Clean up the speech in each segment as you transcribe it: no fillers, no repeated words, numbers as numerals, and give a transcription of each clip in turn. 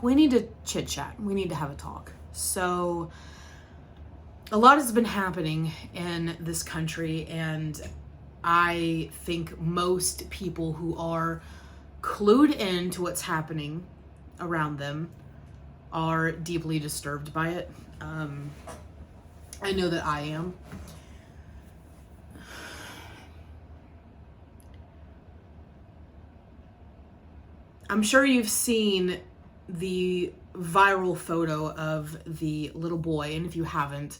we need to chit chat. We need to have a talk. So a lot has been happening in this country, and I think most people who are clued into what's happening around them are deeply disturbed by it. I know that I am. I'm sure you've seen the viral photo of the little boy, and if you haven't,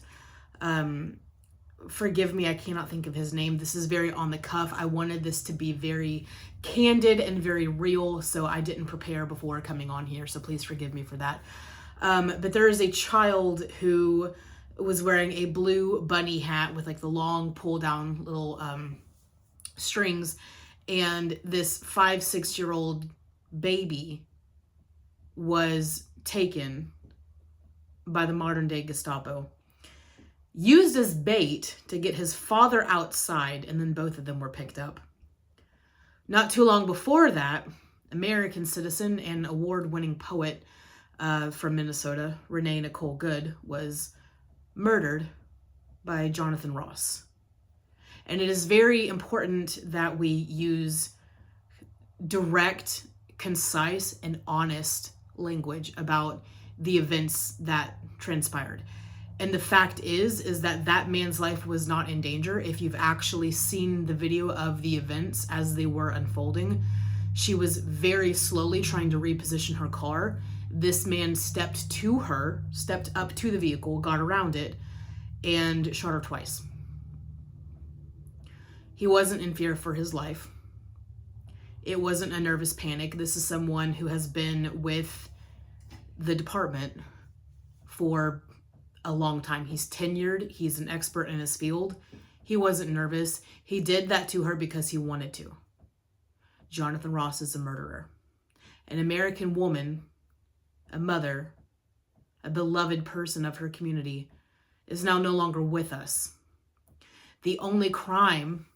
forgive me, I cannot think of his name. This is very on the cuff. I wanted this to be very candid and very real, so I didn't prepare before coming on here, so please forgive me for that. But there is a child who was wearing a blue bunny hat with like the long pull down little strings, and this 5-6-year-old baby was taken by the modern day Gestapo, used as bait to get his father outside, and then both of them were picked up. Not too long before that, American citizen and award-winning poet from Minnesota, Renee Nicole Good, was murdered by Jonathan Ross. And it is very important that we use direct, concise, and honest language about the events that transpired. And the fact is that that man's life was not in danger. If you've actually seen the video of the events as they were unfolding, she was very slowly trying to reposition her car. This man stepped up to the vehicle, got around it, and shot her twice. He wasn't in fear for his life. It wasn't a nervous panic. This is someone who has been with the department for a long time. He's tenured. He's an expert in his field. He wasn't nervous. He did that to her because he wanted to. Jonathan Ross is a murderer. An American woman, a mother, a beloved person of her community, is now no longer with us. The only crime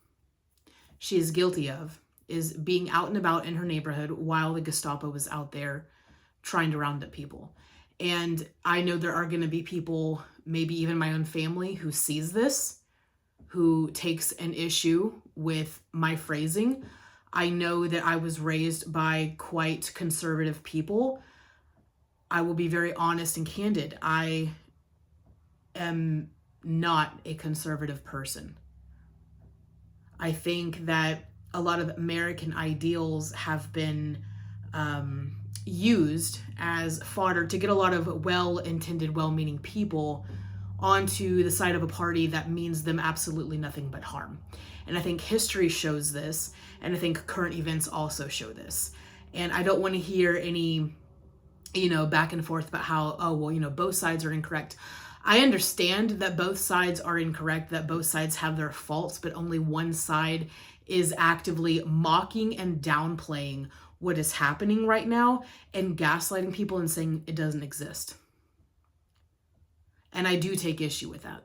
she is guilty of is being out and about in her neighborhood while the Gestapo was out there trying to round up people. And I know there are going to be people, maybe even my own family, who sees this, who takes an issue with my phrasing. I know that I was raised by quite conservative people. I will be very honest and candid. I am not a conservative person. I think that a lot of American ideals have been used as fodder to get a lot of well-intended, well-meaning people onto the side of a party that means them absolutely nothing but harm. And I think history shows this, and I think current events also show this. And I don't want to hear any, back and forth about how, both sides are incorrect. I understand that both sides are incorrect, that both sides have their faults, but only one side is actively mocking and downplaying what is happening right now and gaslighting people and saying it doesn't exist. And I do take issue with that.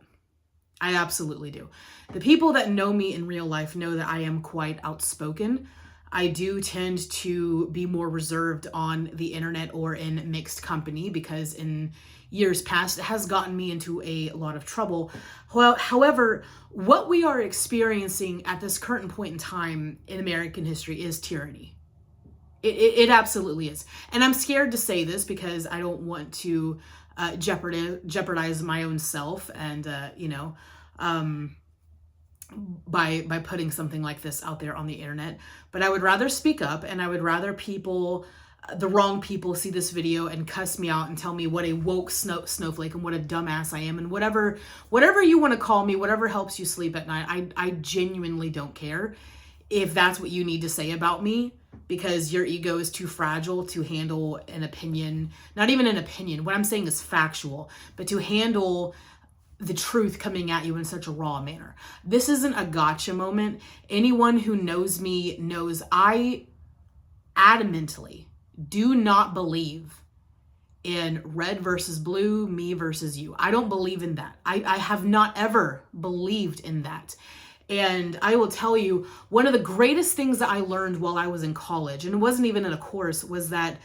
I absolutely do. The people that know me in real life know that I am quite outspoken. I do tend to be more reserved on the internet or in mixed company because in years past it has gotten me into a lot of trouble. Well, however, what we are experiencing at this current point in time in American history is tyranny. It absolutely is. And I'm scared to say this because I don't want to jeopardize my own self and, by putting something like this out there on the internet. But I would rather speak up, and I would rather the wrong people see this video and cuss me out and tell me what a woke snowflake and what a dumbass I am, and whatever you want to call me, whatever helps you sleep at night. I genuinely don't care if that's what you need to say about me, because your ego is too fragile to handle an opinion. Not even an opinion. What I'm saying is factual, but to handle the truth coming at you in such a raw manner. This isn't a gotcha moment. Anyone who knows me knows I adamantly do not believe in red versus blue, me versus you. I don't believe in that. I have not ever believed in that. And I will tell you, one of the greatest things that I learned while I was in college, and it wasn't even in a course, was that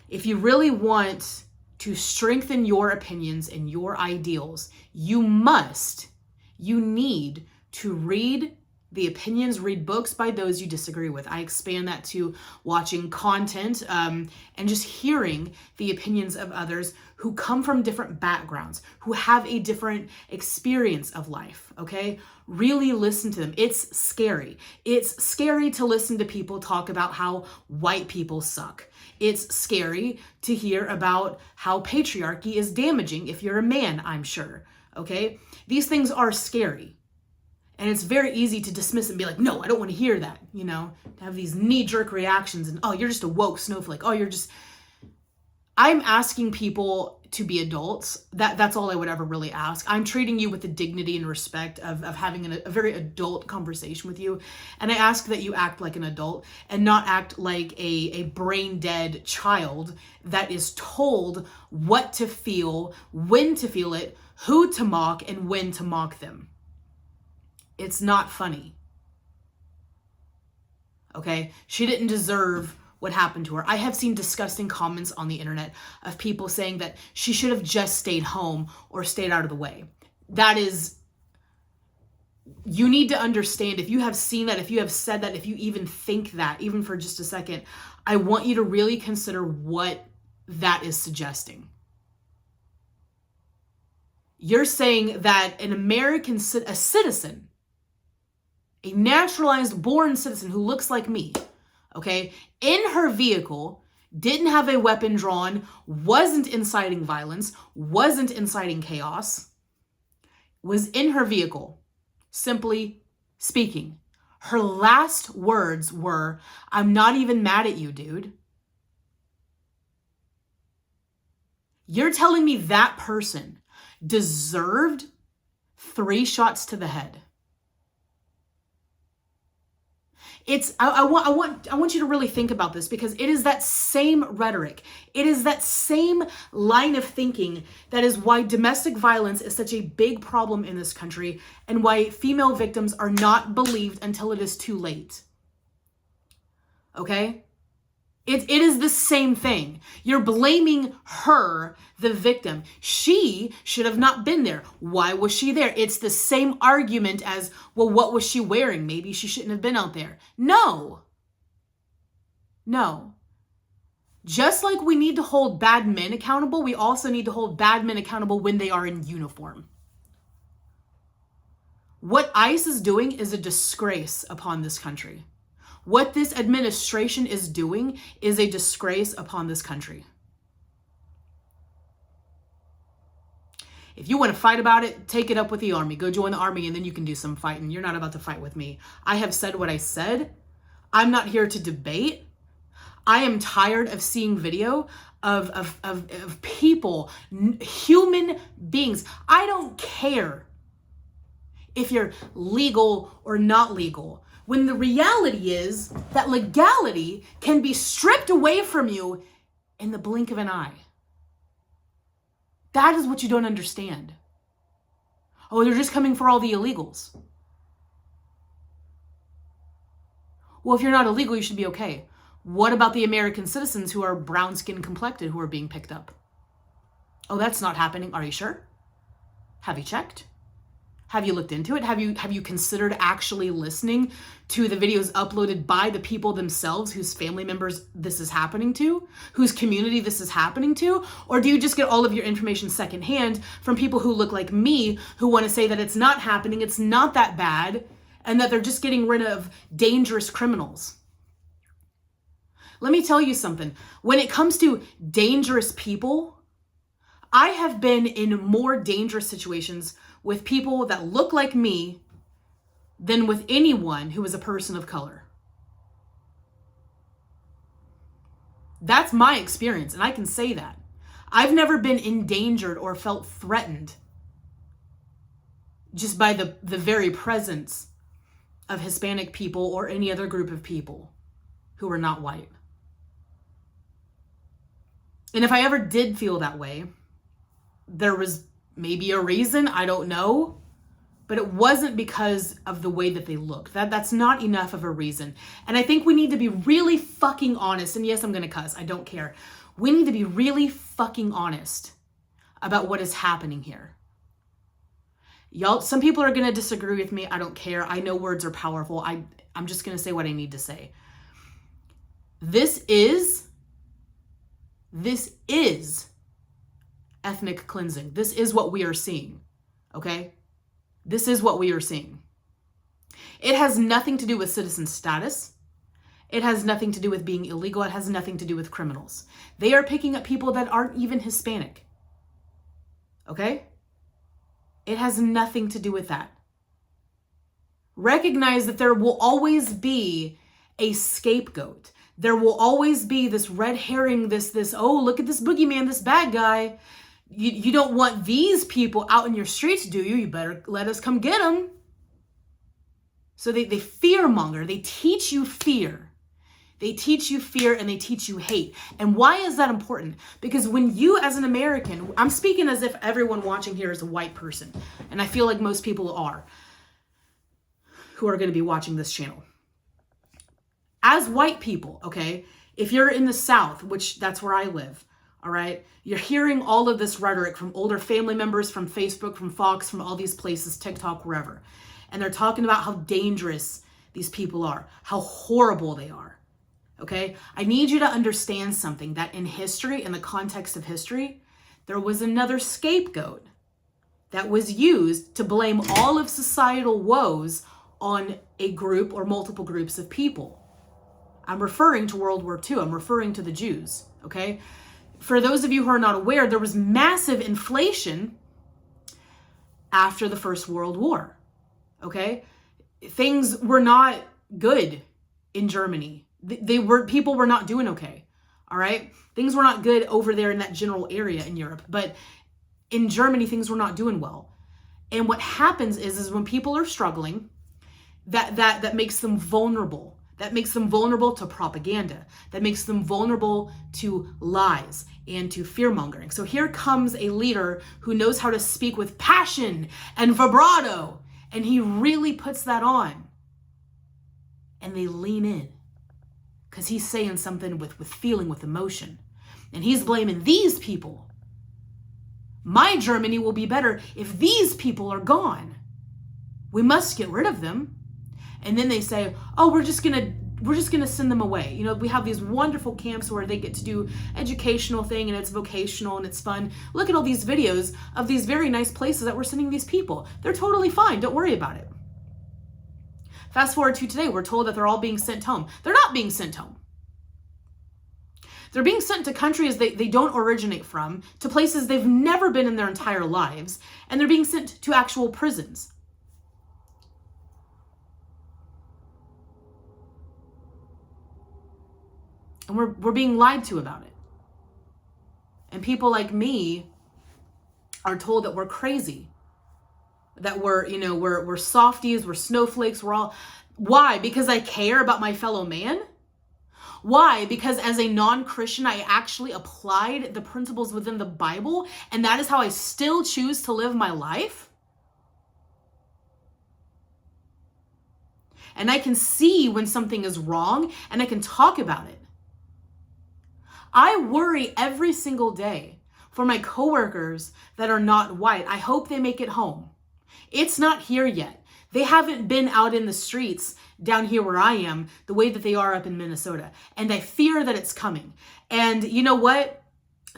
If you really want to strengthen your opinions and your ideals, you need to read the opinions, read books by those you disagree with. I expand that to watching content and just hearing the opinions of others who come from different backgrounds, who have a different experience of life, okay? Really listen to them. It's scary. It's scary to listen to people talk about how white people suck. It's scary to hear about how patriarchy is damaging if you're a man, I'm sure, okay? These things are scary. And it's very easy to dismiss and be like, no, I don't want to hear that, to have these knee-jerk reactions and, oh, you're just a woke snowflake. Oh, I'm asking people to be adults. That's all I would ever really ask. I'm treating you with the dignity and respect of having a very adult conversation with you. And I ask that you act like an adult and not act like a brain-dead child that is told what to feel, when to feel it, who to mock, and when to mock them. It's not funny. Okay? She didn't deserve what happened to her. I have seen disgusting comments on the internet of people saying that she should have just stayed home or stayed out of the way. You need to understand, if you have seen that, if you have said that, if you even think that, even for just a second, I want you to really consider what that is suggesting. You're saying that an American, a citizen, a naturalized born citizen who looks like me, okay, in her vehicle, didn't have a weapon drawn, wasn't inciting violence, wasn't inciting chaos, was in her vehicle, simply speaking. Her last words were, "I'm not even mad at you, dude." You're telling me that person deserved 3 shots to the head? I want you to really think about this, because it is that same rhetoric. It is that same line of thinking that is why domestic violence is such a big problem in this country and why female victims are not believed until it is too late. Okay? It is the same thing. You're blaming her, the victim. She should have not been there. Why was she there? It's the same argument as, well, what was she wearing? Maybe she shouldn't have been out there. No. Just like we need to hold bad men accountable, we also need to hold bad men accountable when they are in uniform. What ICE is doing is a disgrace upon this country. What this administration is doing is a disgrace upon this country. If you want to fight about it, take it up with the army. Go join the army and then you can do some fighting. You're not about to fight with me. I have said what I said. I'm not here to debate. I am tired of seeing video of people, human beings. I don't care if you're legal or not legal, when the reality is that legality can be stripped away from you in the blink of an eye. That is what you don't understand. Oh, they're just coming for all the illegals. Well, if you're not illegal, you should be okay. What about the American citizens who are brown skin complected who are being picked up? Oh, that's not happening. Are you sure? Have you checked? Have you looked into it? Have you considered actually listening to the videos uploaded by the people themselves whose family members this is happening to, whose community this is happening to? Or do you just get all of your information secondhand from people who look like me, who want to say that it's not happening, it's not that bad, and that they're just getting rid of dangerous criminals? Let me tell you something. When it comes to dangerous people, I have been in more dangerous situations with people that look like me than with anyone who is a person of color. That's my experience, and I can say that. I've never been endangered or felt threatened just by the very presence of Hispanic people or any other group of people who are not white. And if I ever did feel that way, there was maybe a reason, I don't know. but it wasn't because of the way that they looked. That's not enough of a reason. And I think we need to be really fucking honest. And yes, I'm going to cuss. I don't care. We need to be really fucking honest about what is happening here. Y'all, some people are going to disagree with me. I don't care. I know words are powerful. I'm just going to say what I need to say. This is ethnic cleansing. This is what we are seeing. Okay? This is what we are seeing. It has nothing to do with citizen status. It has nothing to do with being illegal. It has nothing to do with criminals. They are picking up people that aren't even Hispanic. Okay? It has nothing to do with that. Recognize that there will always be a scapegoat. There will always be this red herring, this, oh, look at this boogeyman, this bad guy. You don't want these people out in your streets, do you? You better let us come get them. So they fear monger. They teach you fear. They teach you fear and they teach you hate. And why is that important? Because when you as an American, I'm speaking as if everyone watching here is a white person. And I feel like most people are who are going to be watching this channel. As white people, okay, if you're in the South, which that's where I live, all right, you're hearing all of this rhetoric from older family members, from Facebook, from Fox, from all these places, TikTok, wherever. And they're talking about how dangerous these people are, how horrible they are, okay? I need you to understand something, that in history, in the context of history, there was another scapegoat that was used to blame all of societal woes on a group or multiple groups of people. I'm referring to World War II. I'm referring to the Jews, okay? For those of you who are not aware, there was massive inflation after the First World War, okay? Things were not good in Germany. People were not doing okay, all right? Things were not good over there in that general area in Europe, but in Germany, things were not doing well. And what happens is when people are struggling, that makes them vulnerable. That makes them vulnerable to propaganda. That makes them vulnerable to lies and to fear-mongering. So here comes a leader who knows how to speak with passion and vibrato, and he really puts that on. And they lean in because he's saying something with feeling, with emotion. And he's blaming these people. My Germany will be better if these people are gone. We must get rid of them. And then they say, oh, we're just gonna send them away. You know, we have these wonderful camps where they get to do educational thing and it's vocational and it's fun. Look at all these videos of these very nice places that we're sending these people. They're totally fine. Don't worry about it. Fast forward to today, we're told that they're all being sent home. They're not being sent home. They're being sent to countries they don't originate from, to places they've never been in their entire lives, and they're being sent to actual prisons. And we're being lied to about it. And people like me are told that we're crazy, that we're softies, we're snowflakes, we're all... Why? Because I care about my fellow man? Why? Because as a non-Christian, I actually applied the principles within the Bible, and that is how I still choose to live my life? And I can see when something is wrong, and I can talk about it. I worry every single day for my coworkers that are not white. I hope they make it home. It's not here yet. They haven't been out in the streets down here where I am the way that they are up in Minnesota. And I fear that it's coming. And you know what?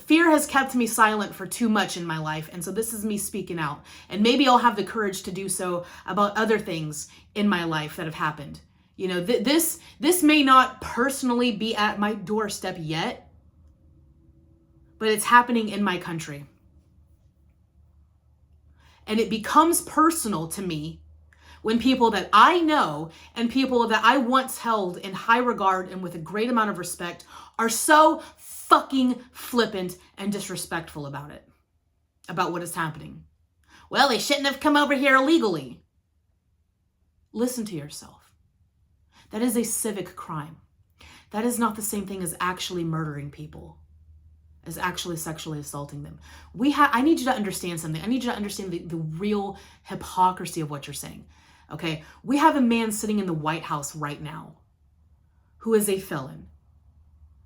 Fear has kept me silent for too much in my life. And so this is me speaking out. And maybe I'll have the courage to do so about other things in my life that have happened. You know, this may not personally be at my doorstep yet, but it's happening in my country. And it becomes personal to me when people that I know and people that I once held in high regard and with a great amount of respect are so fucking flippant and disrespectful about it, about what is happening. Well, they shouldn't have come over here illegally. Listen to yourself. That is a civic crime. That is not the same thing as actually murdering people. as actually sexually assaulting them. I need you to understand something. I need you to understand the real hypocrisy of what you're saying. Okay? We have a man sitting in the White House right now who is a felon,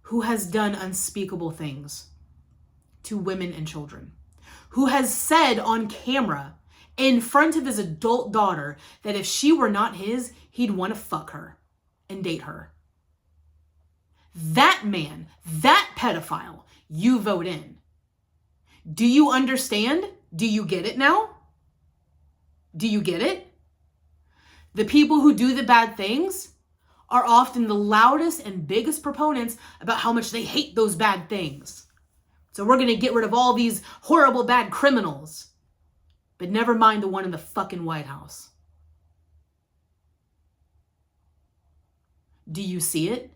who has done unspeakable things to women and children, who has said on camera in front of his adult daughter that if she were not his, he'd want to fuck her and date her. That man, that pedophile, you vote in. Do you understand? Do you get it now? Do you get it? The people who do the bad things are often the loudest and biggest proponents about how much they hate those bad things. So we're going to get rid of all these horrible bad criminals. But never mind the one in the fucking White House. Do you see it?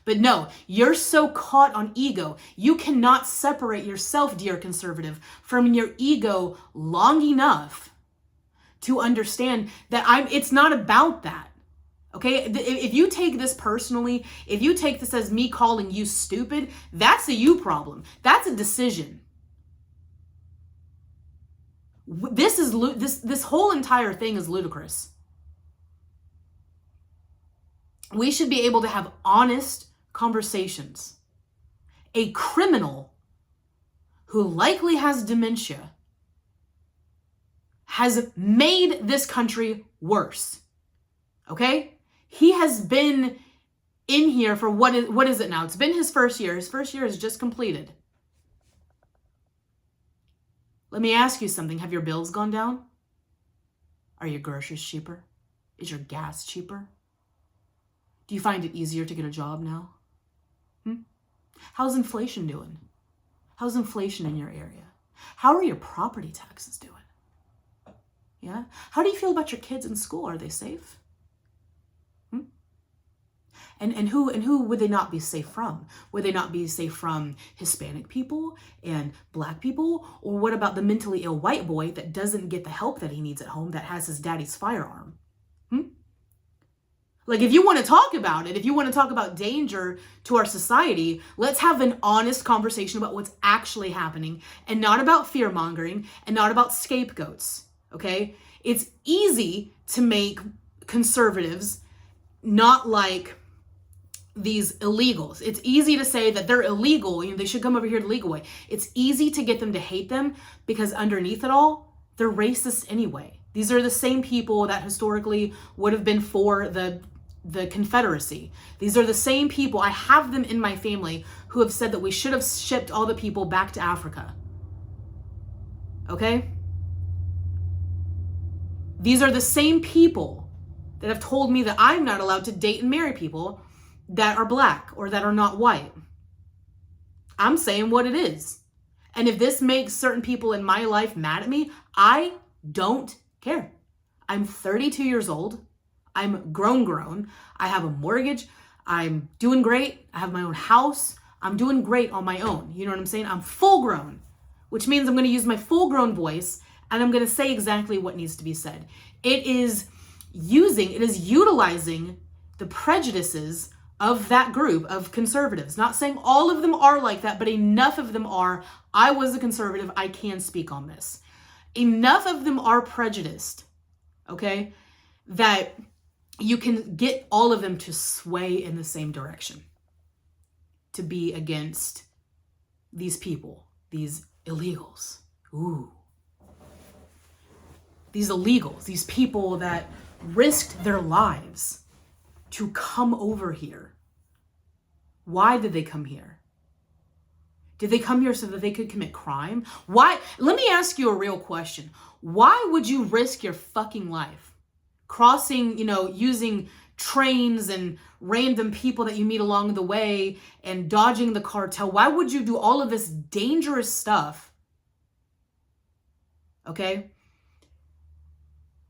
But no, you're so caught on ego. You cannot separate yourself, dear conservative, from your ego long enough to understand that it's not about that. Okay? If you take this personally, if you take this as me calling you stupid, that's a you problem. That's a decision. This whole entire thing is ludicrous. We should be able to have honest conversations. A criminal who likely has dementia has made this country worse. Okay? He has been in here for what is it now? It's been his first year. His first year is just completed. Let me ask you something. Have your bills gone down? Are your groceries cheaper? Is your gas cheaper? Do you find it easier to get a job now? How's inflation doing? How's inflation in your area? How are your property taxes doing? Yeah? How do you feel about your kids in school? Are they safe? And who would they not be safe from? Would they not be safe from Hispanic people and Black people? Or what about the mentally ill white boy that doesn't get the help that he needs at home, that has his daddy's firearm? Like, if you want to talk about it, if you want to talk about danger to our society, let's have an honest conversation about what's actually happening, and not about fear-mongering and not about scapegoats, okay? It's easy to make conservatives not like these illegals. It's easy to say that they're illegal, they should come over here the legal way. It's easy to get them to hate them because underneath it all, they're racist anyway. These are the same people that historically would have been for the Confederacy. These are the same people. I have them in my family who have said that we should have shipped all the people back to Africa. Okay? These are the same people that have told me that I'm not allowed to date and marry people that are Black or that are not white. I'm saying what it is. And if this makes certain people in my life mad at me, I don't care. I'm 32 years old. I'm grown. I have a mortgage. I'm doing great. I have my own house. I'm doing great on my own. You know what I'm saying? I'm full grown, which means I'm going to use my full grown voice and I'm going to say exactly what needs to be said. It is utilizing the prejudices of that group of conservatives. Not saying all of them are like that, but enough of them are. I was a conservative. I can speak on this. Enough of them are prejudiced, okay, that you can get all of them to sway in the same direction, to be against these people, these illegals. Ooh. These illegals, these people that risked their lives to come over here. Why did they come here? Did they come here so that they could commit crime? Why? Let me ask you a real question. Why would you risk your fucking life crossing, using trains and random people that you meet along the way and dodging the cartel? Why would you do all of this dangerous stuff? Okay?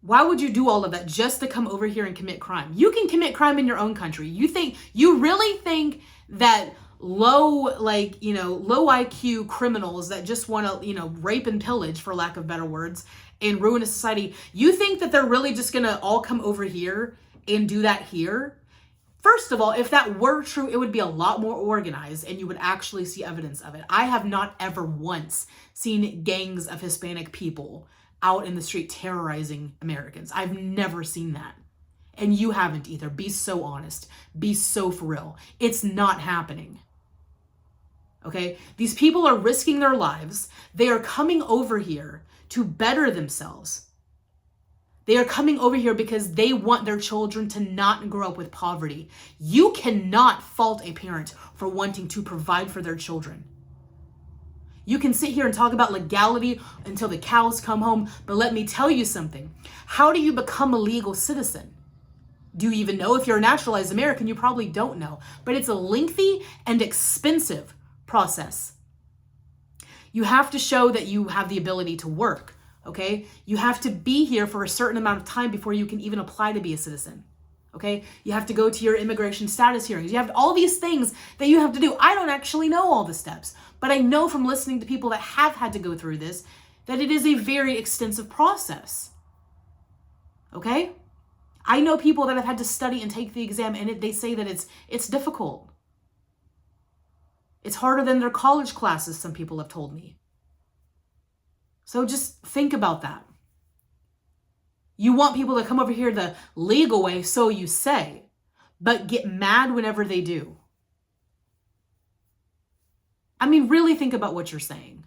Why would you do all of that just to come over here and commit crime? You can commit crime in your own country. You really think that low IQ criminals that just want to, rape and pillage, for lack of better words, and ruin a society, you think that they're really just going to all come over here and do that here? First of all, if that were true, it would be a lot more organized and you would actually see evidence of it. I have not ever once seen gangs of Hispanic people out in the street terrorizing Americans. I've never seen that. And you haven't either. Be so honest. Be so for real. It's not happening. Okay? These people are risking their lives. They are coming over here to better themselves. They are coming over here because they want their children to not grow up with poverty. You cannot fault a parent for wanting to provide for their children. You can sit here and talk about legality until the cows come home, but let me tell you something. How do you become a legal citizen? Do you even know if you're a naturalized American? You probably don't know, but it's a lengthy and expensive process. You have to show that you have the ability to work. Okay, you have to be here for a certain amount of time before you can even apply to be a citizen. Okay, you have to go to your immigration status hearings. You have all these things that you have to do. I don't actually know all the steps, but I know from listening to people that have had to go through this that it is a very extensive process. Okay, I know people that have had to study and take the exam, and they say that it's difficult. It's harder than their college classes, some people have told me. So just think about that. You want people to come over here the legal way, so you say, but get mad whenever they do. I mean, really think about what you're saying.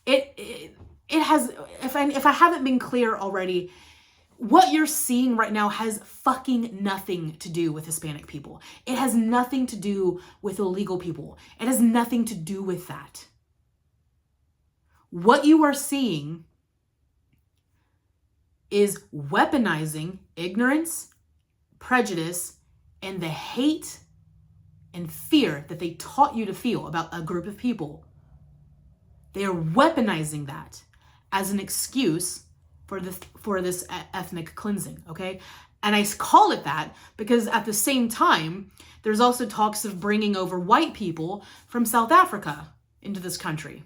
It has, if I haven't been clear already, what you're seeing right now has fucking nothing to do with Hispanic people. It has nothing to do with illegal people. It has nothing to do with that. What you are seeing is weaponizing ignorance, prejudice, and the hate and fear that they taught you to feel about a group of people. They are weaponizing that as an excuse for this ethnic cleansing, okay? And I call it that because at the same time, there's also talks of bringing over white people from South Africa into this country.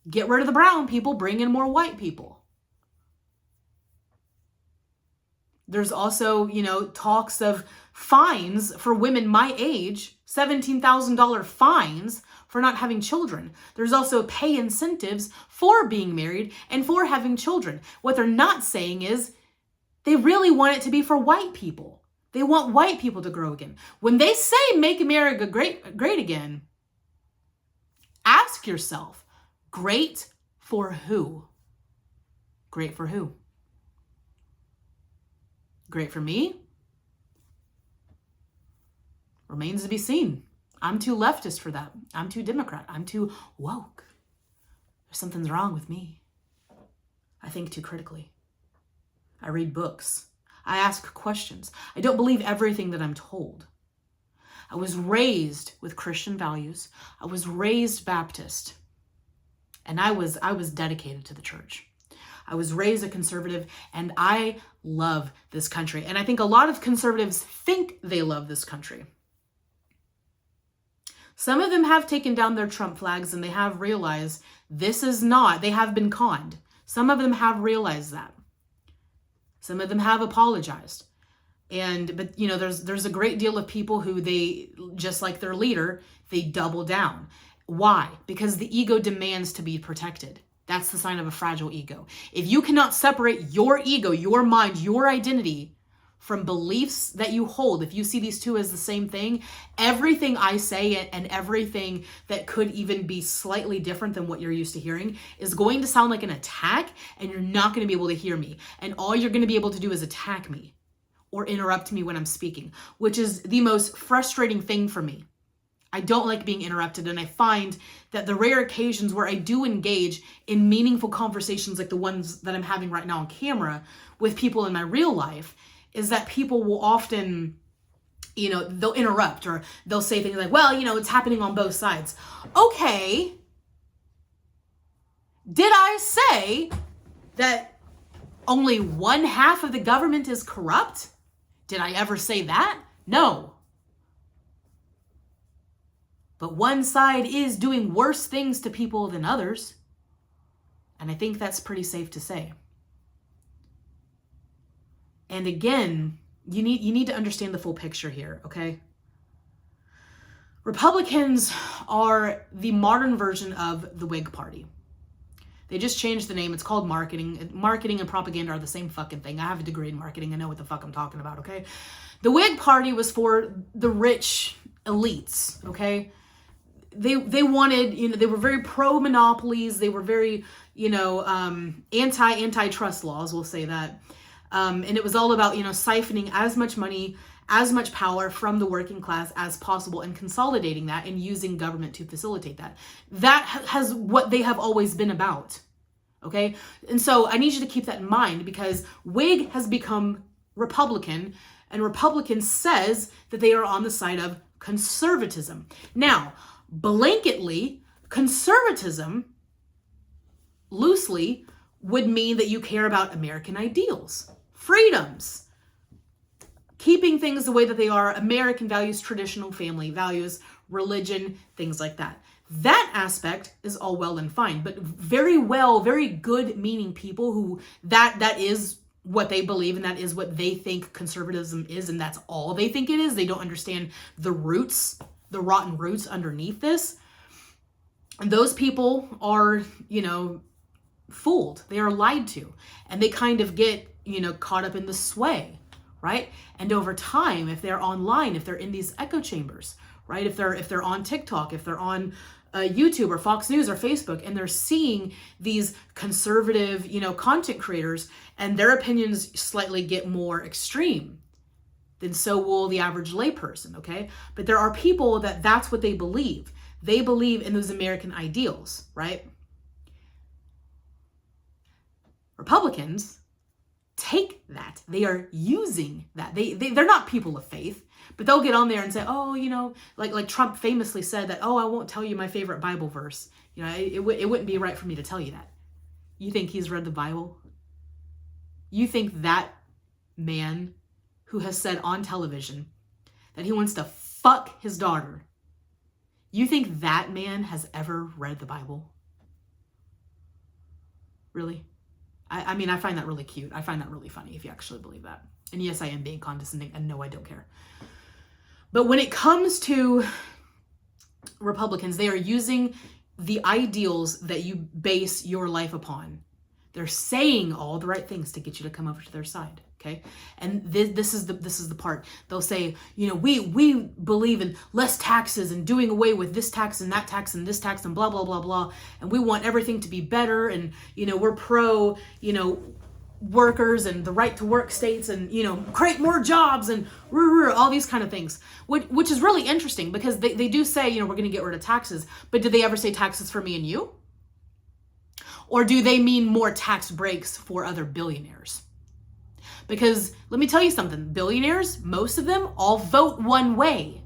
Get rid of the brown people, bring in more white people. There's also, talks of fines for women my age, $17,000 fines for not having children. There's also pay incentives for being married and for having children. What they're not saying is they really want it to be for white people. They want white people to grow again. When they say make America great again, ask yourself, great for who? Great for who? Great for me? Remains to be seen. I'm too leftist for that. I'm too Democrat. I'm too woke. Something's wrong with me. I think too critically. I read books. I ask questions. I don't believe everything that I'm told. I was raised with Christian values. I was raised Baptist. And I was dedicated to the church. I was raised a conservative, and I love this country. And I think a lot of conservatives think they love this country. Some of them have taken down their Trump flags, and they have realized this is not, they have been conned. Some of them have realized that. Some of them have apologized. But there's a great deal of people who they, just like their leader, they double down. Why? Because the ego demands to be protected. That's the sign of a fragile ego. If you cannot separate your ego, your mind, your identity from beliefs that you hold, if you see these two as the same thing, everything I say and everything that could even be slightly different than what you're used to hearing is going to sound like an attack, and you're not going to be able to hear me. And all you're going to be able to do is attack me or interrupt me when I'm speaking, which is the most frustrating thing for me. I don't like being interrupted, and I find that the rare occasions where I do engage in meaningful conversations like the ones that I'm having right now on camera with people in my real life is that people will often, they'll interrupt or they'll say things like, well, it's happening on both sides. Okay. Did I say that only one half of the government is corrupt? Did I ever say that? No. But one side is doing worse things to people than others. And I think that's pretty safe to say. And again, You need to understand the full picture here, okay? Republicans are the modern version of the Whig Party. They just changed the name. It's called marketing. Marketing and propaganda are the same fucking thing. I have a degree in marketing. I know what the fuck I'm talking about, okay? The Whig Party was for the rich elites, okay? They wanted, they were very pro monopolies. They were very, anti-antitrust laws, we'll say that. And it was all about, siphoning as much money, as much power from the working class as possible and consolidating that and using government to facilitate that. That has what they have always been about. Okay. And so I need you to keep that in mind, because Whig has become Republican, and Republican says that they are on the side of conservatism. Now, blanketly, conservatism loosely would mean that you care about American ideals, freedoms, keeping things the way that they are, American values, traditional family values, religion, things like that. That aspect is all well and fine, but very good meaning people who that is what they believe and that is what they think conservatism is, and that's all they think it is. They don't understand the roots, the rotten roots underneath this. And those people are, fooled. They are lied to, and they kind of get, caught up in the sway, right? And over time, if they're online, if they're in these echo chambers, right? If they're on TikTok, if they're on YouTube or Fox News or Facebook, and they're seeing these conservative, content creators, and their opinions slightly get more extreme, then so will the average layperson, okay? But there are people that's what they believe. They believe in those American ideals, right? Republicans take that. They are using that. They're not people of faith, but they'll get on there and say, oh, like Trump famously said that, oh, I won't tell you my favorite Bible verse. It wouldn't be right for me to tell you that. You think he's read the Bible? You think that man who has said on television that he wants to fuck his daughter, you think that man has ever read the Bible? Really? I mean, I find that really cute. I find that really funny if you actually believe that. And yes, I am being condescending, and no, I don't care. But when it comes to Republicans, they are using the ideals that you base your life upon. They're saying all the right things to get you to come over to their side. Okay. And this is the part. They'll say, we believe in less taxes and doing away with this tax and that tax and this tax and blah, blah, blah, blah. And we want everything to be better. And, we're pro, workers and the right to work states and, create more jobs and all these kind of things, which is really interesting, because they do say, we're going to get rid of taxes. But did they ever say taxes for me and you? Or do they mean more tax breaks for other billionaires? Because let me tell you something, billionaires, most of them all vote one way.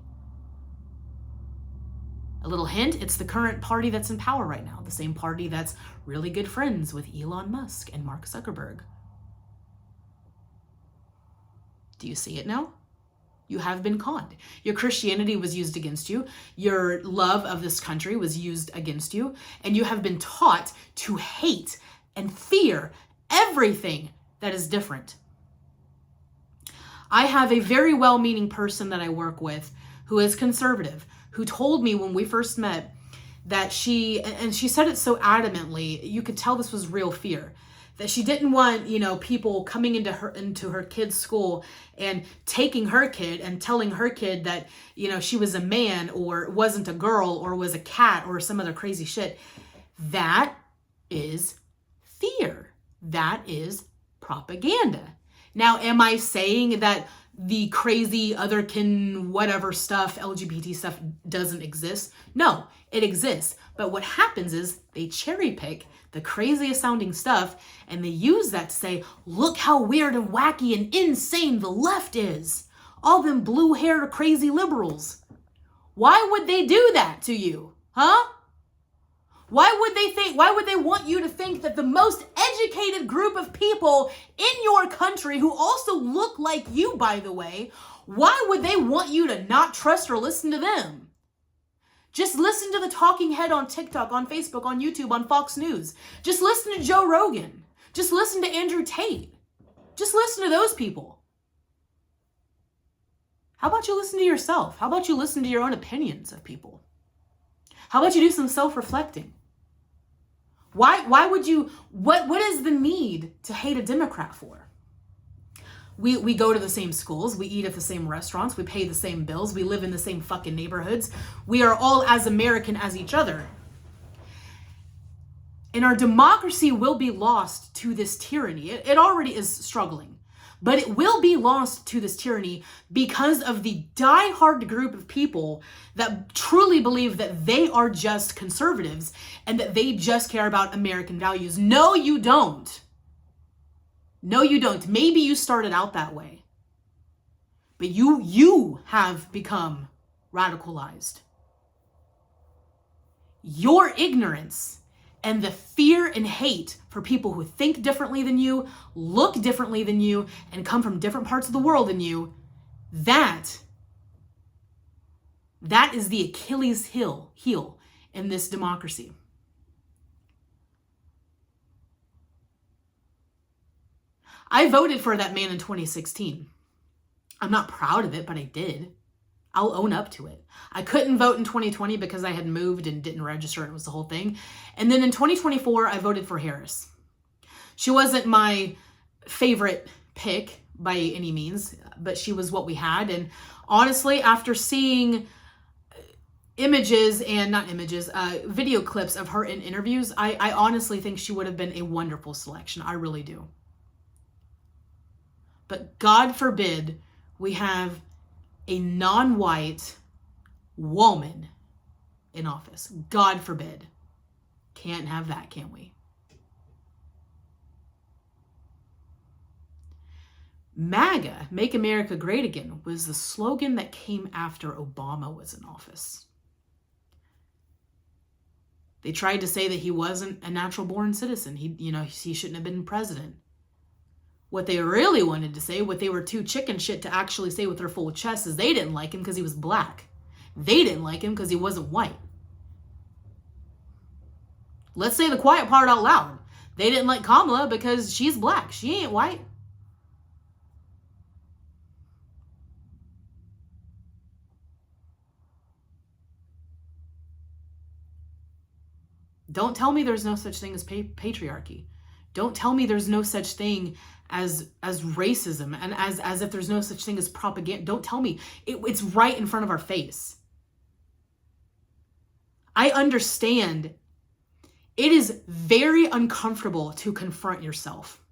A little hint, it's the current party that's in power right now, the same party that's really good friends with Elon Musk and Mark Zuckerberg. Do you see it now? You have been conned. Your Christianity was used against you. Your love of this country was used against you. And you have been taught to hate and fear everything that is different. I have a very well-meaning person that I work with who is conservative, who told me when we first met that she said it so adamantly, you could tell this was real fear, that she didn't want, people coming into her kid's school and taking her kid and telling her kid that, she was a man or wasn't a girl or was a cat or some other crazy shit. That is fear. That is propaganda. Now, am I saying that the crazy otherkin whatever stuff, LGBT stuff doesn't exist? No, it exists. But what happens is they cherry pick the craziest sounding stuff and they use that to say, look how weird and wacky and insane the left is. All them blue-haired crazy liberals. Why would they do that to you? Huh? Why would they want you to think that the most educated group of people in your country, who also look like you, by the way, why would they want you to not trust or listen to them? Just listen to the talking head on TikTok, on Facebook, on YouTube, on Fox News. Just listen to Joe Rogan. Just listen to Andrew Tate. Just listen to those people. How about you listen to yourself? How about you listen to your own opinions of people? How about you do some self-reflecting? Why would you, what is the need to hate a Democrat for? We go to the same schools, we eat at the same restaurants, we pay the same bills, we live in the same fucking neighborhoods. We are all as American as each other. And our democracy will be lost to this tyranny. It already is struggling, but it will be lost to this tyranny because of the diehard group of people that truly believe that they are just conservatives and that they just care about American values. No, you don't. No, you don't. Maybe you started out that way, but you have become radicalized. Your ignorance and the fear and hate for people who think differently than you, look differently than you, and come from different parts of the world than you, that is the Achilles heel in this democracy. I voted for that man in 2016. I'm not proud of it, but I did. I'll own up to it. I couldn't vote in 2020 because I had moved and didn't register. It was the whole thing. And then in 2024, I voted for Harris. She wasn't my favorite pick by any means, but she was what we had. And honestly, after seeing video clips of her in interviews, I honestly think she would have been a wonderful selection. I really do. But God forbid we have a non-white woman in office. God forbid. Can't have that, can we? MAGA, Make America Great Again, was the slogan that came after Obama was in office. They tried to say that he wasn't a natural-born citizen. He shouldn't have been president. What they really wanted to say, what they were too chicken shit to actually say with their full chest, is they didn't like him because he was black. They didn't like him because he wasn't white. Let's say the quiet part out loud. They didn't like Kamala because she's black. She ain't white. Don't tell me there's no such thing as patriarchy. Don't tell me there's no such thing as racism and as if there's no such thing as propaganda. Don't tell me. It's right in front of our face. I understand it is very uncomfortable to confront yourself.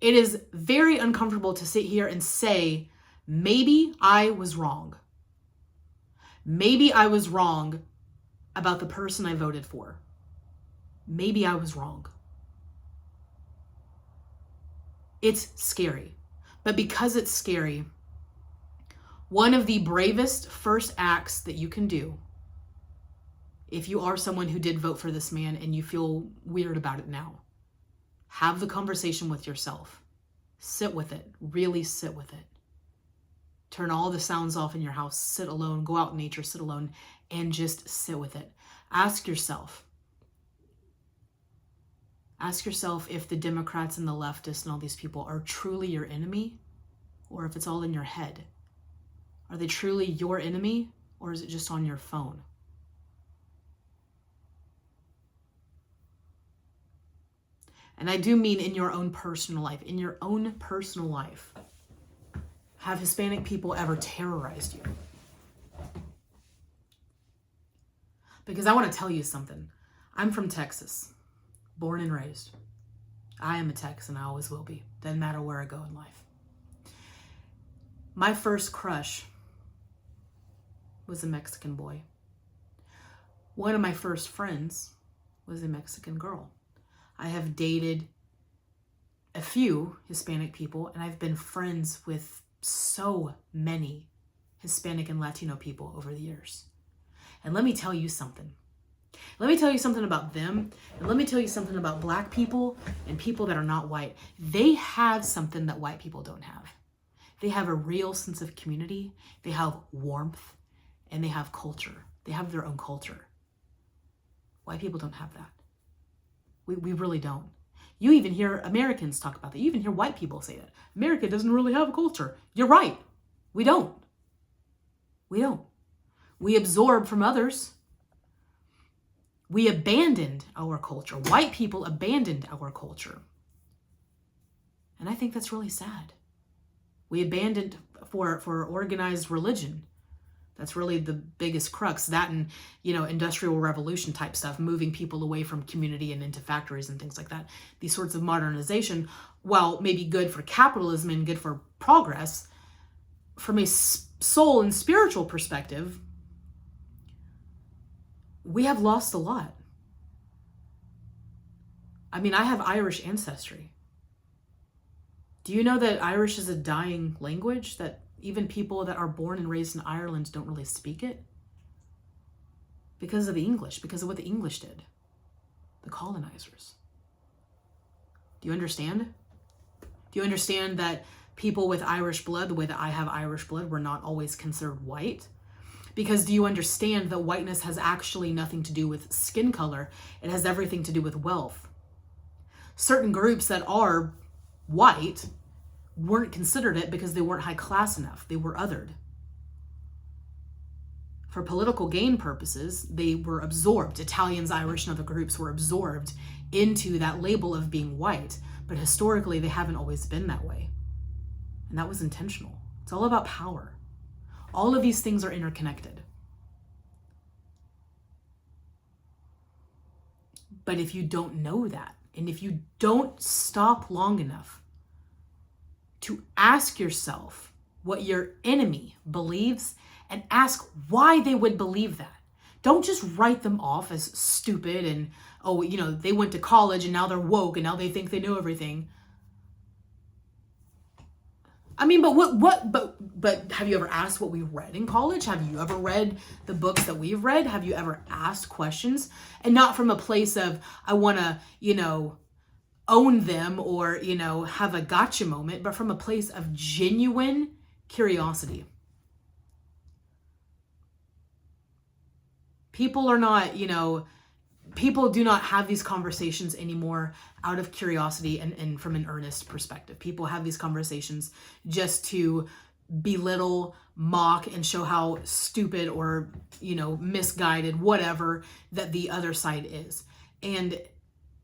It is very uncomfortable to sit here and say, maybe I was wrong. Maybe I was wrong about the person I voted for. Maybe I was wrong. It's scary. But because it's scary, one of the bravest first acts that you can do, if you are someone who did vote for this man and you feel weird about it now, have the conversation with yourself. Sit with it. Really sit with it. Turn all the sounds off in your house. Sit alone. Go out in nature. Sit alone and just sit with it. Ask yourself if the Democrats and the leftists and all these people are truly your enemy, or if it's all in your head. Are they truly your enemy, or is it just on your phone? And I do mean in your own personal life. In your own personal life. Have Hispanic people ever terrorized you? Because I want to tell you something. I'm from Texas. Born and raised. I am a Texan. I always will be. Doesn't matter where I go in life. My first crush was a Mexican boy. One of my first friends was a Mexican girl. I have dated a few Hispanic people, and I've been friends with so many Hispanic and Latino people over the years. And let me tell you something. Let me tell you something about them, and let me tell you something about black people and people that are not white. They have something that white people don't have. They have a real sense of community, they have warmth, and they have culture. They have their own culture. White people don't have that. We really don't. You even hear Americans talk about that. You even hear white people say that. America doesn't really have a culture. You're right. We don't. We don't. We absorb from others. We abandoned our culture. White people abandoned our culture. And I think that's really sad. We abandoned for organized religion. That's really the biggest crux. That and, industrial revolution type stuff, moving people away from community and into factories and things like that. These sorts of modernization, while maybe good for capitalism and good for progress, from a soul and spiritual perspective, we have lost a lot. I mean, I have Irish ancestry. Do you know that Irish is a dying language, that even people that are born and raised in Ireland don't really speak it? Because of the English, because of what the English did, the colonizers. Do you understand? Do you understand that people with Irish blood, the way that I have Irish blood, were not always considered white? Because do you understand that whiteness has actually nothing to do with skin color? It has everything to do with wealth. Certain groups that are white weren't considered it because they weren't high class enough. They were othered. For political gain purposes, they were absorbed. Italians, Irish, and other groups were absorbed into that label of being white. But historically, they haven't always been that way. And that was intentional. It's all about power. All of these things are interconnected. But if you don't know that, and if you don't stop long enough to ask yourself what your enemy believes and ask why they would believe that, don't just write them off as stupid and, they went to college and now they're woke and now they think they know everything. I mean, but have you ever asked what we read in college? Have you ever read the books that we've read? Have you ever asked questions? And not from a place of, I want to, own them or, have a gotcha moment, but from a place of genuine curiosity. People are not, people do not have these conversations anymore out of curiosity and from an earnest perspective. People have these conversations just to belittle, mock, and show how stupid or, misguided, whatever, that the other side is. And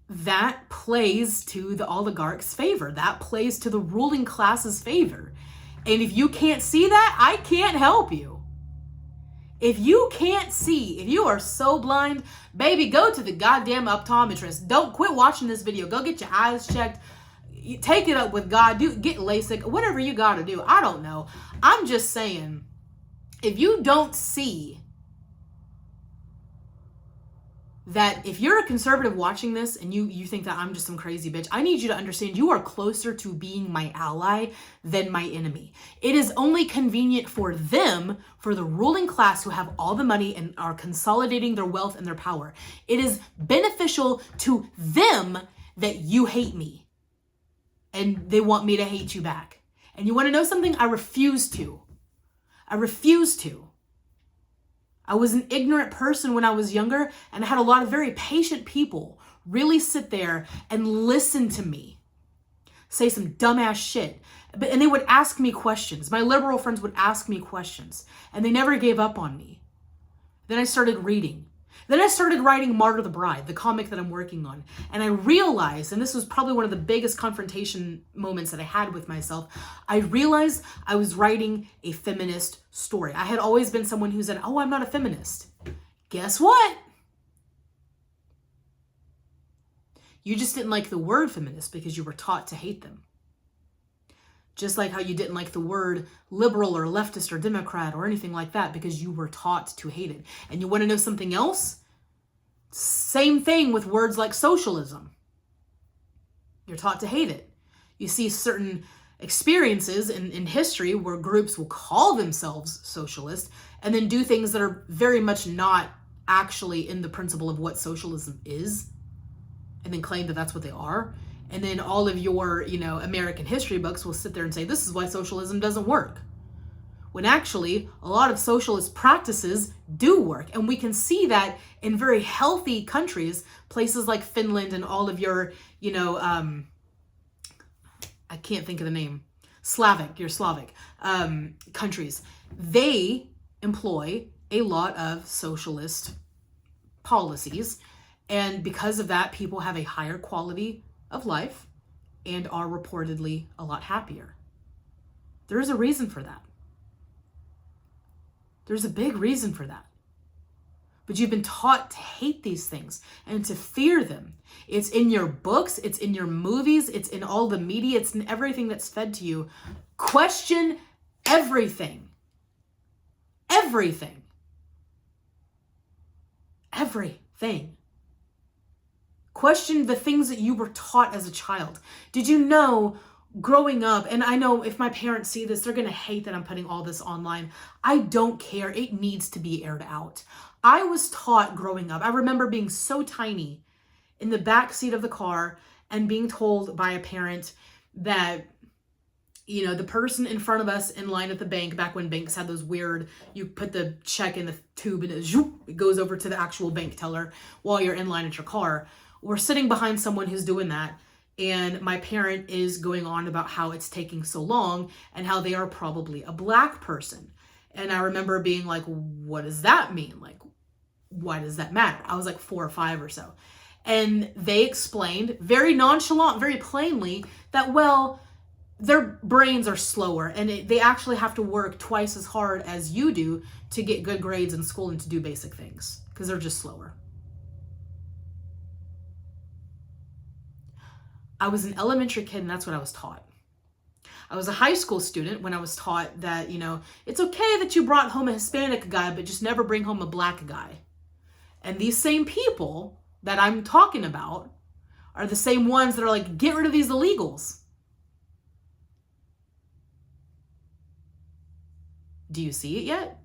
that plays to the oligarchs' favor. That plays to the ruling class's favor. And if you can't see that, I can't help you. If you can't see, if you are so blind, baby, go to the goddamn optometrist. Don't quit watching this video. Go get your eyes checked. Take it up with God. Get LASIK. Whatever you got to do. I don't know. I'm just saying, if you don't see that, if you're a conservative watching this and you think that I'm just some crazy bitch, I need you to understand you are closer to being my ally than my enemy. It is only convenient for them, for the ruling class who have all the money and are consolidating their wealth and their power. It is beneficial to them that you hate me and they want me to hate you back. And you want to know something? I refuse to. I refuse to. I was an ignorant person when I was younger, and I had a lot of very patient people really sit there and listen to me say some dumbass shit. And they would ask me questions. My liberal friends would ask me questions, and they never gave up on me. Then I started reading. Then I started writing Martyr the Bride, the comic that I'm working on. And I realized, and this was probably one of the biggest confrontation moments that I had with myself, I realized I was writing a feminist story. I had always been someone who said, I'm not a feminist. Guess what? You just didn't like the word feminist because you were taught to hate them. Just like how you didn't like the word liberal or leftist or Democrat or anything like that because you were taught to hate it. And you want to know something else? Same thing with words like socialism. You're taught to hate it. You see certain experiences in history where groups will call themselves socialist and then do things that are very much not actually in the principle of what socialism is, and then claim that that's what they are. And then all of your, American history books will sit there and say, this is why socialism doesn't work. When actually, a lot of socialist practices do work. And we can see that in very healthy countries, places like Finland and all of your, I can't think of the name, Slavic countries. They employ a lot of socialist policies. And because of that, people have a higher quality of life and are reportedly a lot happier. There is a reason for that. There's a big reason for that. But you've been taught to hate these things and to fear them. It's in your books, it's in your movies, it's in all the media, it's in everything that's fed to you. Question everything. Everything. Everything. Question the things that you were taught as a child. Did you know growing up, and I know if my parents see this, they're going to hate that I'm putting all this online. I don't care. It needs to be aired out. I was taught growing up, I remember being so tiny in the back seat of the car and being told by a parent that, you know, the person in front of us in line at the bank, back when banks had those weird, you put the check in the tube and it goes over to the actual bank teller while you're in line at your car. We're sitting behind someone who's doing that. And my parent is going on about how it's taking so long and how they are probably a Black person. And I remember being like, what does that mean? Like, why does that matter? I was like 4 or 5 or so. And they explained very nonchalant, very plainly that, well, their brains are slower and they actually have to work twice as hard as you do to get good grades in school and to do basic things because they're just slower. I was an elementary kid and that's what I was taught. I was a high school student when I was taught that, you know, it's okay that you brought home a Hispanic guy, but just never bring home a Black guy. And these same people that I'm talking about are the same ones that are like, get rid of these illegals. Do you see it yet?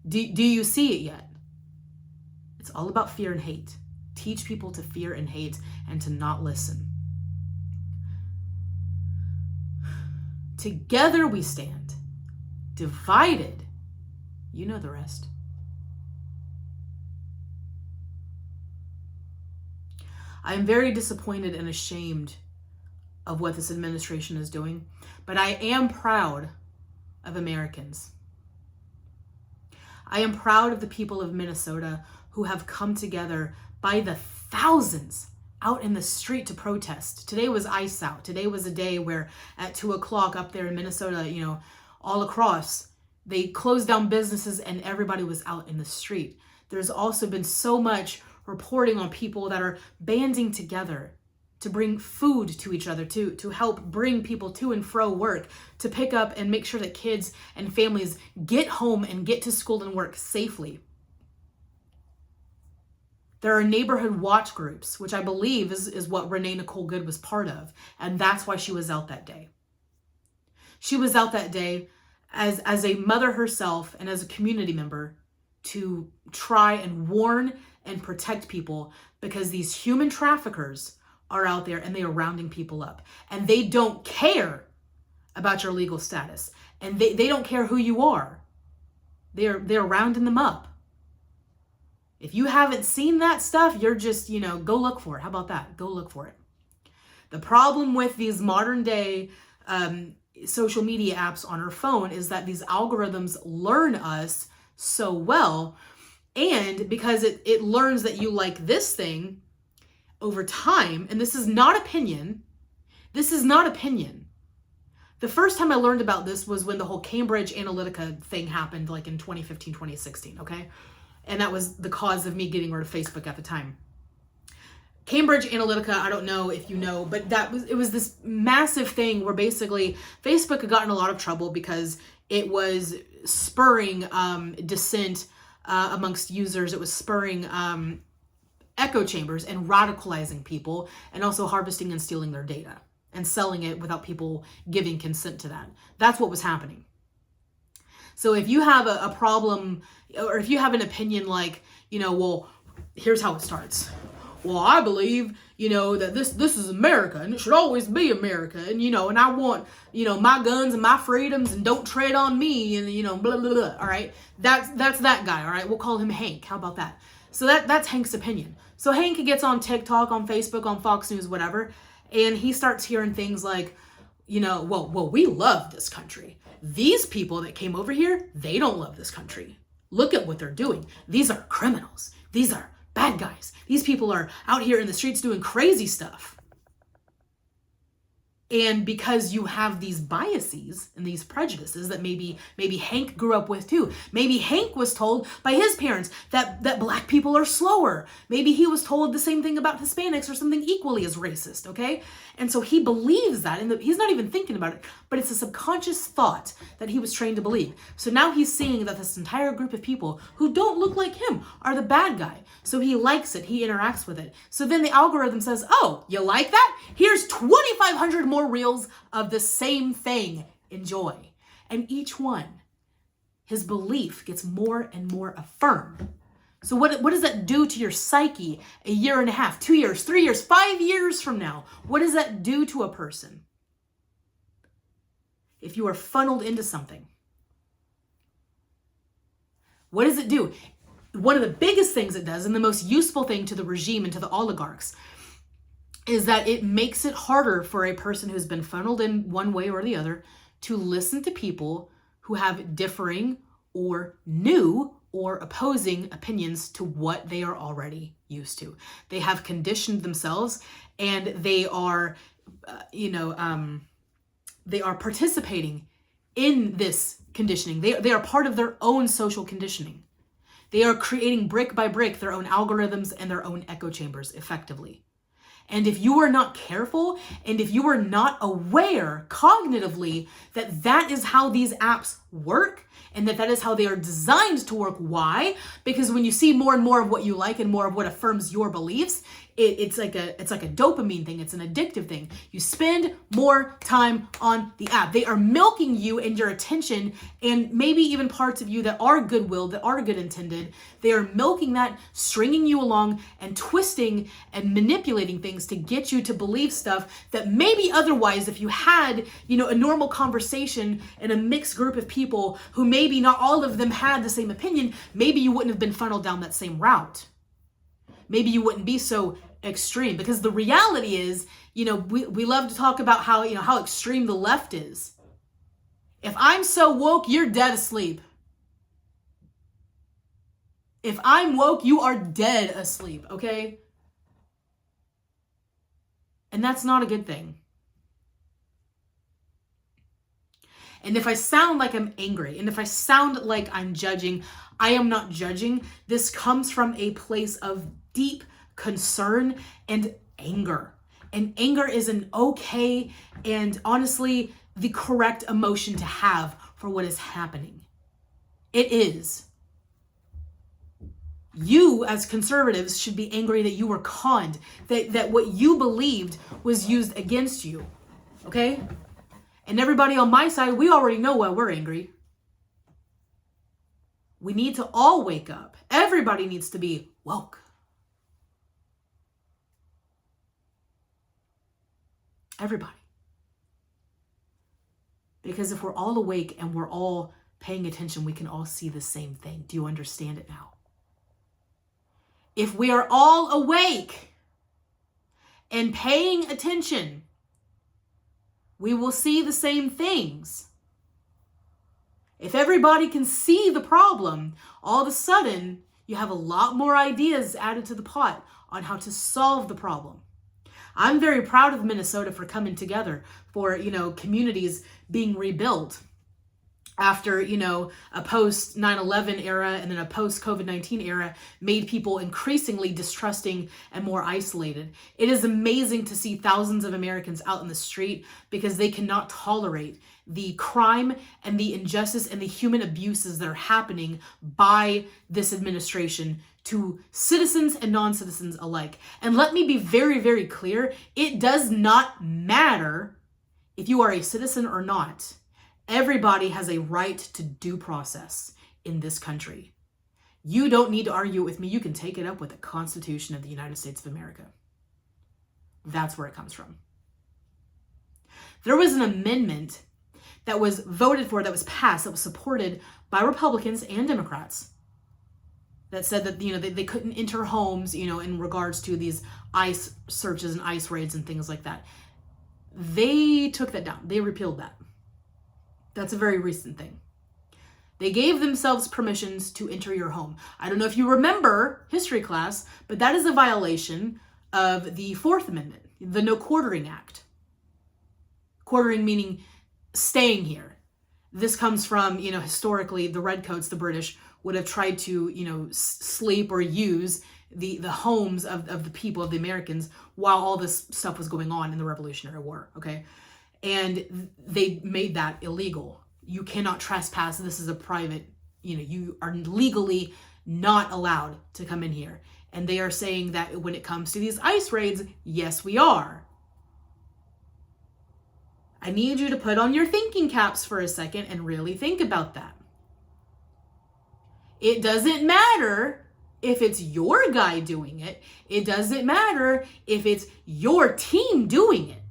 Do you see it yet? It's all about fear and hate. Teach people to fear and hate and to not listen. Together we stand. Divided, you know the rest. I am very disappointed and ashamed of what this administration is doing, but I am proud of Americans. I am proud of the people of Minnesota who have come together by the thousands out in the street to protest. Today was Ice Out. Today was a day where at 2:00 up there in Minnesota, you know, all across, they closed down businesses and everybody was out in the street. There's also been so much reporting on people that are banding together to bring food to each other, to help bring people to and fro work, to pick up and make sure that kids and families get home and get to school and work safely. There are neighborhood watch groups, which I believe is what Renee Nicole Good was part of. And that's why she was out that day. She was out that day as a mother herself and as a community member to try and warn and protect people because these human traffickers are out there and they are rounding people up. And they don't care about your legal status. And they don't care who you are. They're rounding them up. If you haven't seen that stuff, you're just, you know, go look for it. How about that? Go look for it. The problem with these modern day social media apps on our phone is that these algorithms learn us so well. And because it learns that you like this thing over time, and this is not opinion. This is not opinion. The first time I learned about this was when the whole Cambridge Analytica thing happened, like in 2015, 2016, okay? And that was the cause of me getting rid of Facebook at the time. Cambridge Analytica, I don't know if you know, but it was this massive thing where basically Facebook had gotten a lot of trouble because it was spurring dissent amongst users. It was spurring echo chambers and radicalizing people and also harvesting and stealing their data and selling it without people giving consent to that. That's what was happening. So if you have a problem or if you have an opinion like, you know, well, here's how it starts. Well, I believe, you know, that this is America and it should always be America. And, you know, and I want, you know, my guns and my freedoms and don't tread on me and, you know, blah, blah, blah. All right. That's that guy. All right. We'll call him Hank. How about that? So that's Hank's opinion. So Hank gets on TikTok, on Facebook, on Fox News, whatever. And he starts hearing things like, you know, well, we love this country. these people that came over here, they don't love this country. Look at what they're doing. These are criminals. These are bad guys. These people are out here in the streets doing crazy stuff. And because you have these biases and these prejudices that maybe Hank grew up with too. Maybe Hank was told by his parents that black people are slower. Maybe he was told the same thing about Hispanics or something equally as racist, okay? And so he believes that, and he's not even thinking about it, but it's a subconscious thought that he was trained to believe. So now he's seeing that this entire group of people who don't look like him are the bad guy. So he likes it, he interacts with it. So then the algorithm says, oh, you like that? Here's 2,500 more reels of the same thing. Enjoy. And each one, his belief gets more and more affirmed. So what does that do to your psyche a year and a half, 2 years, 3 years, 5 years from now? What does that do to a person? If you are funneled into something, what does it do? One of the biggest things it does, and the most useful thing to the regime and to the oligarchs, is that it makes it harder for a person who's been funneled in one way or the other to listen to people who have differing or new or opposing opinions to what they are already used to. They have conditioned themselves, and they are, they are participating in this conditioning. They are part of their own social conditioning. They are creating brick by brick their own algorithms and their own echo chambers effectively. And if you are not careful, and if you are not aware cognitively that that is how these apps work, and that is how they are designed to work. Why? Because when you see more and more of what you like and more of what affirms your beliefs, it's like a dopamine thing. It's an addictive thing. You spend more time on the app. They are milking you and your attention, and maybe even parts of you that are goodwill, that are good intended. They are milking that, stringing you along, and twisting and manipulating things to get you to believe stuff that maybe otherwise, if you had, a normal conversation in a mixed group of people who maybe not all of them had the same opinion, maybe you wouldn't have been funneled down that same route. Maybe you wouldn't be so extreme, because the reality is, we love to talk about how extreme the left is. If I'm so woke, you're dead asleep. If I'm woke, you are dead asleep, okay? And that's not a good thing. And if I sound like I'm angry, and if I sound like I'm judging, I am not judging. This comes from a place of deep concern and anger. And anger is an okay and honestly the correct emotion to have for what is happening. It is. You as conservatives should be angry that you were conned, that what you believed was used against you. Okay? And everybody on my side, we already know why we're angry. We need to all wake up. Everybody needs to be woke. Everybody. Because if we're all awake and we're all paying attention, we can all see the same thing. Do you understand it now? If we are all awake and paying attention, we will see the same things. If everybody can see the problem, all of a sudden, you have a lot more ideas added to the pot on how to solve the problem. I'm very proud of Minnesota for coming together, for, communities being rebuilt after, a post 9/11 era and then a post COVID-19 era made people increasingly distrusting and more isolated. It is amazing to see thousands of Americans out in the street because they cannot tolerate the crime and the injustice and the human abuses that are happening by this administration to citizens and non-citizens alike. And let me be very, very clear. It does not matter if you are a citizen or not. Everybody has a right to due process in this country. You don't need to argue with me. You can take it up with the Constitution of the United States of America. That's where it comes from. There was an amendment that was voted for, that was passed, that was supported by Republicans and Democrats, that said that, they couldn't enter homes, in regards to these ICE searches and ICE raids and things like that. They took that down. They repealed that. That's a very recent thing. They gave themselves permissions to enter your home. I don't know if you remember history class, but that is a violation of the Fourth Amendment, the No Quartering Act. Quartering meaning staying here. This comes from, historically, the Redcoats, the British, would have tried to, sleep or use the homes of the people, of the Americans, while all this stuff was going on in the Revolutionary War, okay? And they made that illegal. You cannot trespass. This is a private, you are legally not allowed to come in here. And they are saying that when it comes to these ICE raids, yes, we are. I need you to put on your thinking caps for a second and really think about that. It doesn't matter if it's your guy doing it. It doesn't matter if it's your team doing it.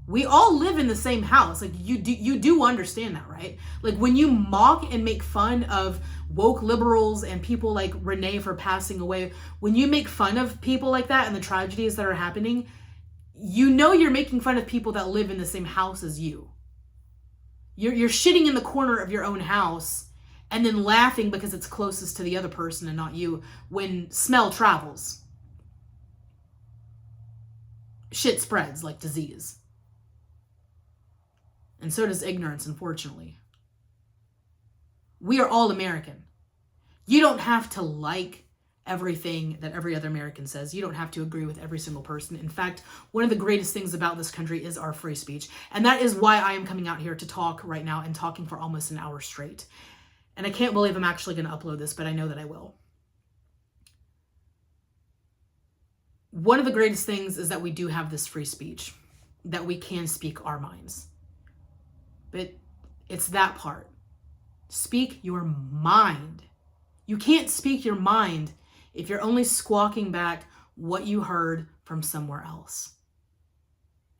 We all live in the same house. Like, you do understand that, right? Like, when you mock and make fun of woke liberals and people like Renee for passing away, when you make fun of people like that and the tragedies that are happening, you're making fun of people that live in the same house as you. You're shitting in the corner of your own house and then laughing because it's closest to the other person and not you, when smell travels. Shit spreads like disease. And so does ignorance, unfortunately. We are all American. You don't have to like everything that every other American says. You don't have to agree with every single person. In fact, one of the greatest things about this country is our free speech. And that is why I am coming out here to talk right now and talking for almost an hour straight. And I can't believe I'm actually going to upload this, but I know that I will. One of the greatest things is that we do have this free speech, that we can speak our minds. But it's that part. Speak your mind. You can't speak your mind if you're only squawking back what you heard from somewhere else.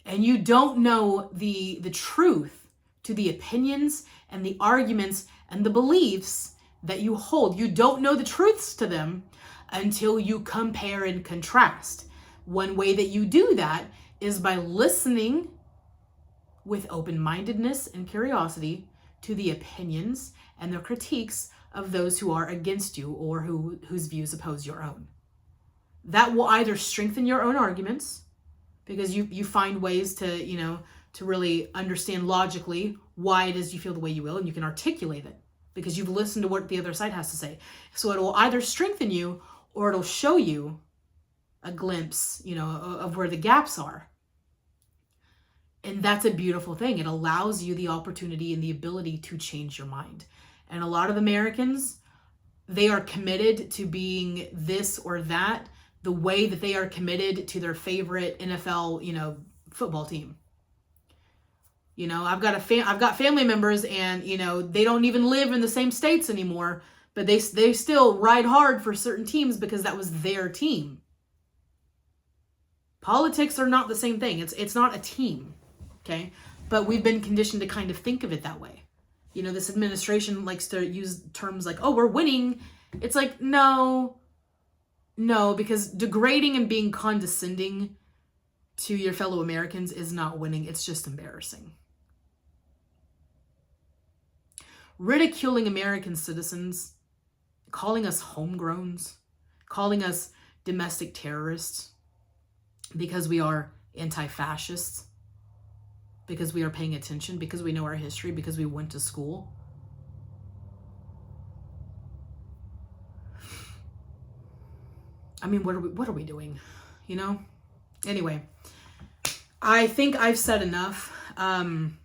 And you don't know the truth to the opinions and the arguments and the beliefs that you hold. You don't know the truths to them until you compare and contrast. One way that you do that is by listening with open-mindedness and curiosity to the opinions and the critiques of those who are against you or whose views oppose your own. That will either strengthen your own arguments, because you find ways to really understand logically why it is you feel the way you will, and you can articulate it because you've listened to what the other side has to say. So it will either strengthen you or it'll show you a glimpse, of where the gaps are. And that's a beautiful thing. It allows you the opportunity and the ability to change your mind. And a lot of Americans, they are committed to being this or that, the way that they are committed to their favorite NFL, football team. I've got family members, and they don't even live in the same states anymore, but they still ride hard for certain teams because that was their team. Politics are not the same thing. It's not a team. Okay, but we've been conditioned to kind of think of it that way. This administration likes to use terms like, oh, we're winning. It's like, no, because degrading and being condescending to your fellow Americans is not winning. It's just embarrassing. Ridiculing American citizens, calling us homegrowns, calling us domestic terrorists because we are anti-fascists, because we are paying attention, because we know our history, because we went to school. I mean, what are we doing? Anyway, I think I've said enough. I'm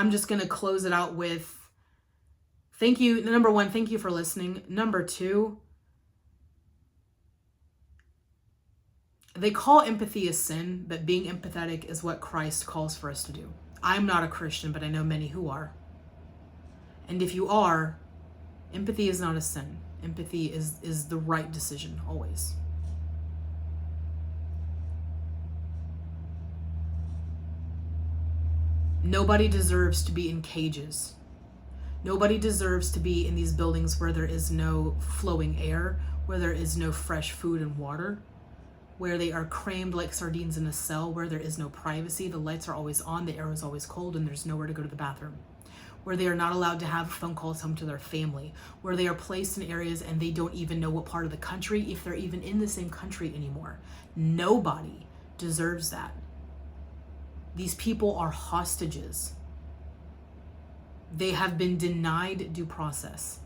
just going to close it out with thank you. Number one, thank you for listening. Number two, they call empathy a sin, but being empathetic is what Christ calls for us to do. I'm not a Christian, but I know many who are. And if you are, empathy is not a sin. Empathy is the right decision, always. Nobody deserves to be in cages. Nobody deserves to be in these buildings where there is no flowing air, where there is no fresh food and water. where they are crammed like sardines in a cell, where there is no privacy, the lights are always on, the air is always cold, and there's nowhere to go to the bathroom, where they are not allowed to have phone calls home to their family, where they are placed in areas and they don't even know what part of the country, if they're even in the same country anymore. Nobody deserves that. These people are hostages. They have been denied due process.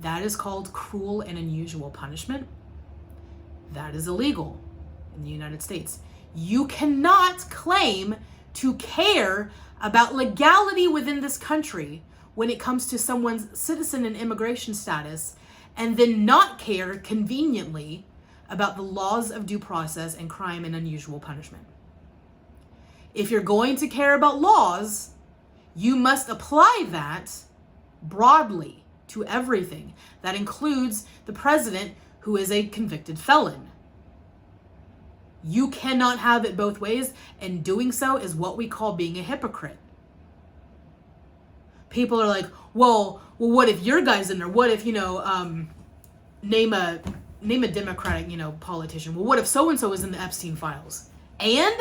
That is called cruel and unusual punishment. That is illegal in the United States. You cannot claim to care about legality within this country when it comes to someone's citizen and immigration status, and then not care conveniently about the laws of due process and crime and unusual punishment. If you're going to care about laws, you must apply that broadly to everything. That includes the president, who is a convicted felon. You cannot have it both ways, and doing so is what we call being a hypocrite. People are like, well, what if your guy's in there? What if, name a Democratic, politician. Well, what if so-and-so is in the Epstein files? And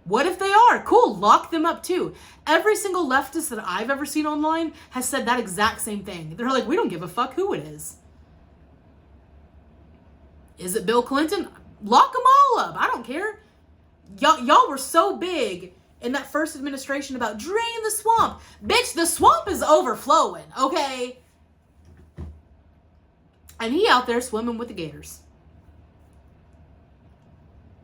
what if they are? Cool, lock them up too. Every single leftist that I've ever seen online has said that exact same thing. They're like, we don't give a fuck who it is. Is it Bill Clinton? Lock them all up. I don't care. Y'all were so big in that first administration about drain the swamp. Bitch, the swamp is overflowing, okay? And he out there swimming with the gators.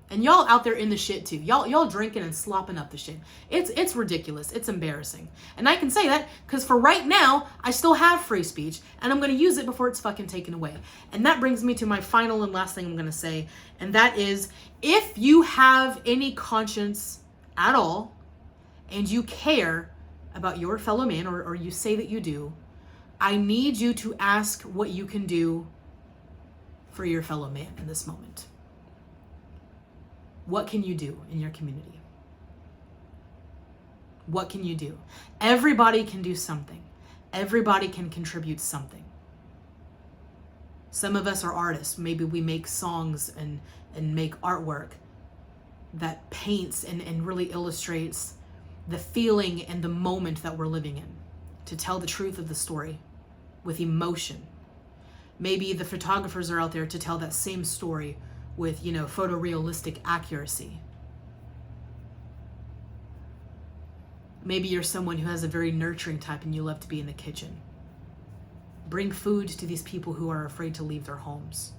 And y'all out there in the shit too. Y'all drinking and slopping up the shit. It's ridiculous. It's embarrassing. And I can say that because for right now, I still have free speech, and I'm going to use it before it's fucking taken away. And that brings me to my final and last thing I'm going to say. And that is, if you have any conscience at all, and you care about your fellow man, or you say that you do, I need you to ask what you can do for your fellow man in this moment. What can you do in your community? What can you do? Everybody can do something. Everybody can contribute something. Some of us are artists. Maybe we make songs and make artwork that paints and really illustrates the feeling and the moment that we're living in, to tell the truth of the story with emotion. Maybe the photographers are out there to tell that same story with, photorealistic accuracy. Maybe you're someone who has a very nurturing type and you love to be in the kitchen. Bring food to these people who are afraid to leave their homes.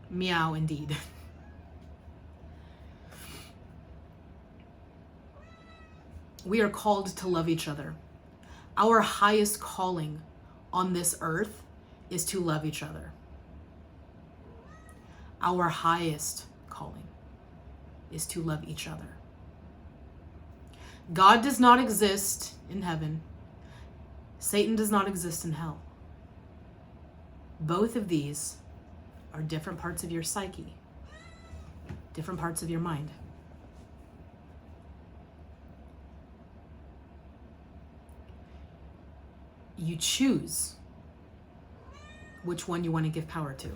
Meow, indeed. We are called to love each other. Our highest calling on this earth is to love each other. Our highest calling is to love each other. God does not exist in heaven. Satan does not exist in hell. Both of these are different parts of your psyche, different parts of your mind. You choose which one you want to give power to.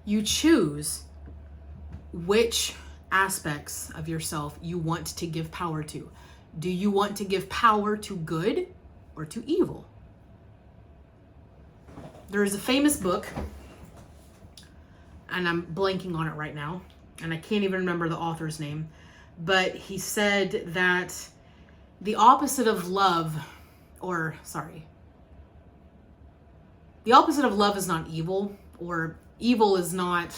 You choose which aspects of yourself you want to give power to. Do you want to give power to good or to evil? There is a famous book, and I'm blanking on it right now, and I can't even remember the author's name, but he said that the opposite of love, the opposite of love is not evil, or evil is not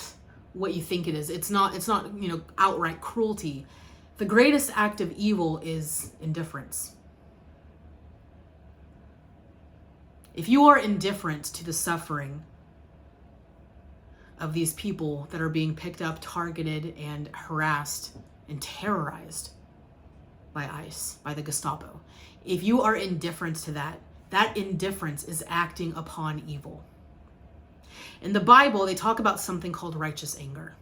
what you think it is. It's not, outright cruelty. The greatest act of evil is indifference. If you are indifferent to the suffering of these people that are being picked up, targeted, and harassed and terrorized by ICE, by the Gestapo, if you are indifferent to that, that indifference is acting upon evil. In the Bible, they talk about something called righteous anger.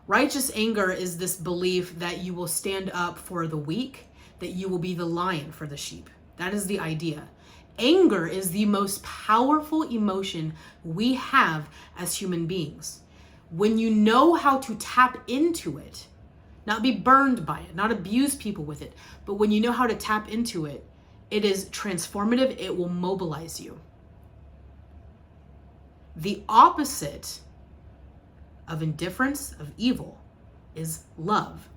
Righteous anger is this belief that you will stand up for the weak, that you will be the lion for the sheep. That is the idea. Anger is the most powerful emotion we have as human beings. When you know how to tap into it, not be burned by it, not abuse people with it, but when you know how to tap into it, it is transformative. It will mobilize you. The opposite of indifference, of evil, is love.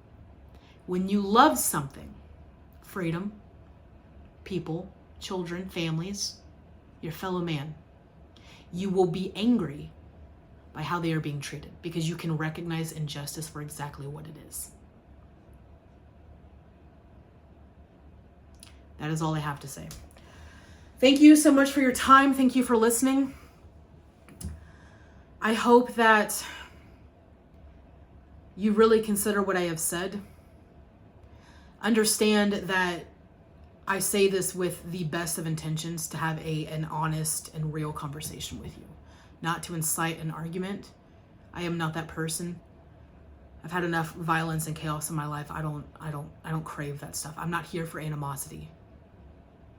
When you love something, freedom, people, children, families, your fellow man, you will be angry by how they are being treated because you can recognize injustice for exactly what it is. That is all I have to say. Thank you so much for your time. Thank you for listening. I hope that you really consider what I have said. Understand that I say this with the best of intentions to have an honest and real conversation with you, not to incite an argument. I am not that person. I've had enough violence and chaos in my life. I don't crave that stuff. I'm not here for animosity.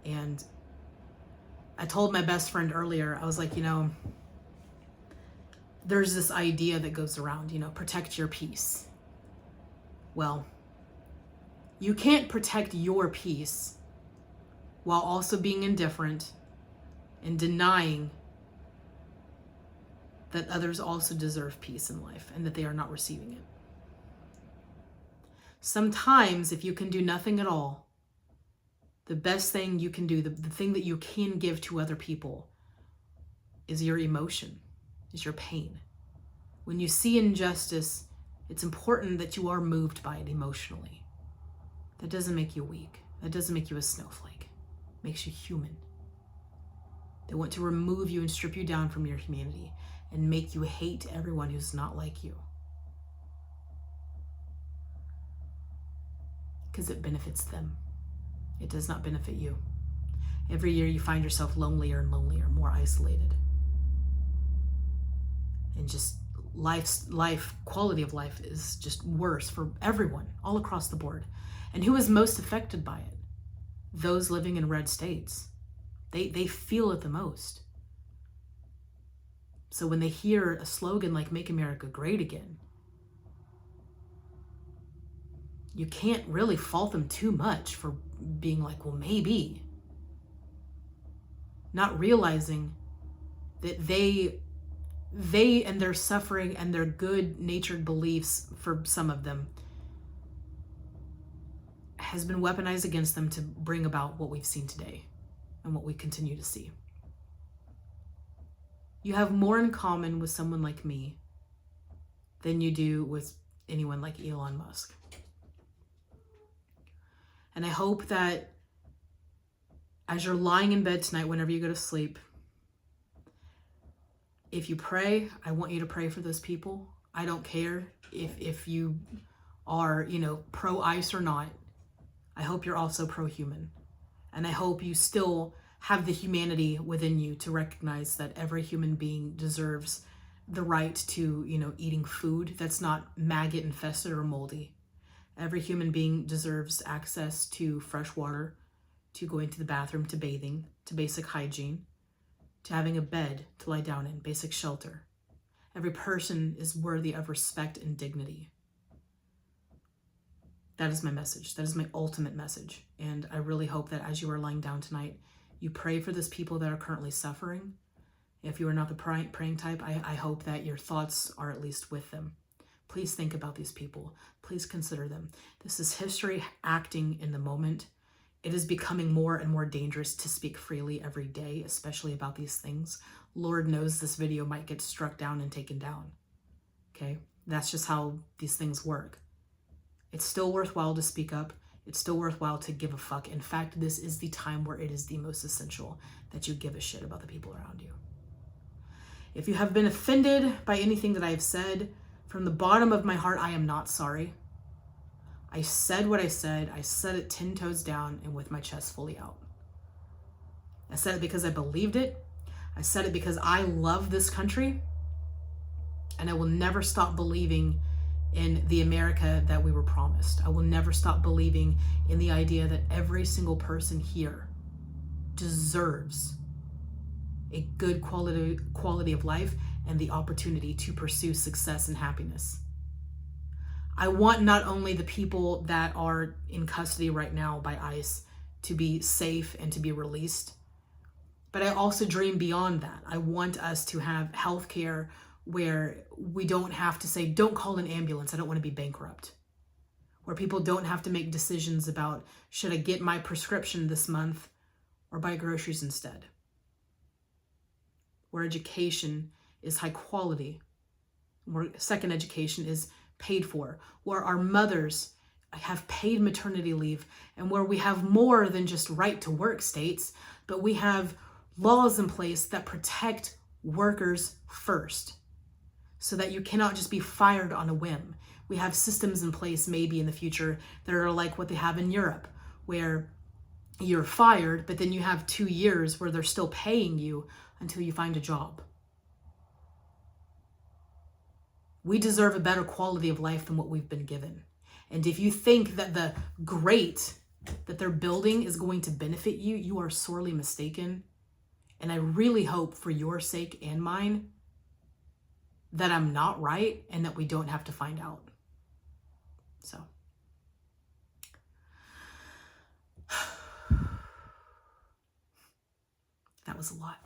And I told my best friend earlier, I was like, there's this idea that goes around, protect your peace. Well, you can't protect your peace while also being indifferent and denying that others also deserve peace in life and that they are not receiving it. Sometimes, if you can do nothing at all, the best thing you can do, the thing that you can give to other people, is your emotion, is your pain. When you see injustice, it's important that you are moved by it emotionally. That doesn't make you weak. That doesn't make you a snowflake. It makes you human. They want to remove you and strip you down from your humanity and make you hate everyone who's not like you. Because it benefits them. It does not benefit you. Every year you find yourself lonelier and lonelier, more isolated. And just quality of life is just worse for everyone, all across the board. And who is most affected by it? Those living in red states. They feel it the most. So when they hear a slogan like "Make America Great Again," you can't really fault them too much for being like, well, maybe. Not realizing that they and their suffering and their good-natured beliefs, for some of them, has been weaponized against them to bring about what we've seen today and what we continue to see. You have more in common with someone like me than you do with anyone like Elon Musk. And I hope that as you're lying in bed tonight, whenever you go to sleep, if you pray, I want you to pray for those people. I don't care if you are, pro-ICE or not. I hope you're also pro-human. And I hope you still have the humanity within you to recognize that every human being deserves the right to, eating food that's not maggot infested or moldy. Every human being deserves access to fresh water, to going to the bathroom, to bathing, to basic hygiene, to having a bed to lie down in, basic shelter. Every person is worthy of respect and dignity. That is my message. That is my ultimate message. And I really hope that as you are lying down tonight, you pray for those people that are currently suffering. If you are not the praying type, I hope that your thoughts are at least with them. Please think about these people. Please consider them. This is history acting in the moment. It is becoming more and more dangerous to speak freely every day, especially about these things. Lord knows this video might get struck down and taken down. Okay? That's just how these things work. It's still worthwhile to speak up. It's still worthwhile to give a fuck. In fact, this is the time where it is the most essential that you give a shit about the people around you. If you have been offended by anything that I have said, from the bottom of my heart, I am not sorry. I said what I said. I said it 10 toes down and with my chest fully out. I said it because I believed it. I said it because I love this country. And I will never stop believing in the America that we were promised. I will never stop believing in the idea that every single person here deserves a good quality of life and the opportunity to pursue success and happiness. I want not only the people that are in custody right now by ICE to be safe and to be released, but I also dream beyond that. I want us to have healthcare where we don't have to say, don't call an ambulance, I don't want to be bankrupt. Where people don't have to make decisions about, should I get my prescription this month or buy groceries instead? Where education is high quality, where second education is paid for, where our mothers have paid maternity leave, and where we have more than just right to work states, but we have laws in place that protect workers first, so that you cannot just be fired on a whim. We have systems in place maybe in the future that are like what they have in Europe, where you're fired, but then you have 2 years where they're still paying you until you find a job. We deserve a better quality of life than what we've been given. And if you think that the great that they're building is going to benefit you, you are sorely mistaken. And I really hope for your sake and mine that I'm not right and that we don't have to find out. So that was a lot.